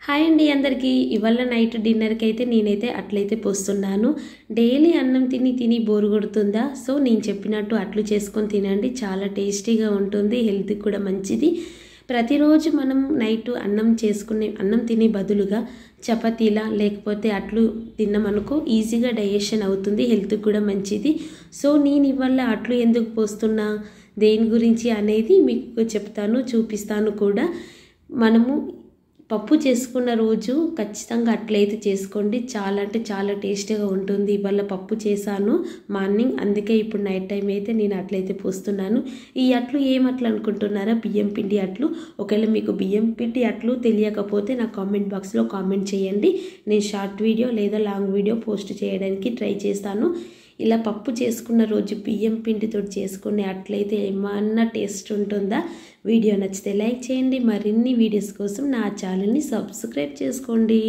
Hi అండి అందరికీ ఇవాళ నైట్ డిన్నర్కి అయితే నేనైతే అట్లయితే పోస్తున్నాను. డైలీ అన్నం తిని బోర్ కొడుతుందా? సో నేను చెప్పినట్టు అట్లు చేసుకొని తినండి, చాలా టేస్టీగా ఉంటుంది, హెల్త్కి కూడా మంచిది. ప్రతిరోజు మనం నైట్ అన్నం తినే బదులుగా చపాతీలా లేకపోతే అట్లు తిన్నామనుకో ఈజీగా డైజెషన్ అవుతుంది, హెల్త్కి కూడా మంచిది. సో నేను ఇవాళ అట్లు ఎందుకు పోస్తున్నా, దేని గురించి అనేది మీకు చెప్తాను, చూపిస్తాను కూడా. మనము పప్పు చేసుకున్న రోజు ఖచ్చితంగా అట్లయితే చేసుకోండి, చాలా అంటే చాలా టేస్టీగా ఉంటుంది. ఇవాళ పప్పు చేశాను మార్నింగ్, అందుకే ఇప్పుడు నైట్ టైం అయితే నేను అట్లయితే పోస్తున్నాను. ఈ అట్లు ఏం అట్లు అనుకుంటున్నారా? బియ్యం పిండి అట్లు. ఒకవేళ మీకు బియ్యం పిండి అట్లు తెలియకపోతే నా కామెంట్ బాక్స్లో కామెంట్ చేయండి, నేను షార్ట్ వీడియో లేదా లాంగ్ వీడియో పోస్ట్ చేయడానికి ట్రై చేస్తాను. ఇలా పప్పు చేసుకున్న రోజు బియ్యం పిండితో చేసుకునే అట్లయితే ఏమన్నా టేస్ట్ ఉంటుందా? వీడియో నచ్చితే లైక్ చేయండి, మరిన్ని వీడియోస్ కోసం నా ఛానల్ని సబ్స్క్రైబ్ చేసుకోండి.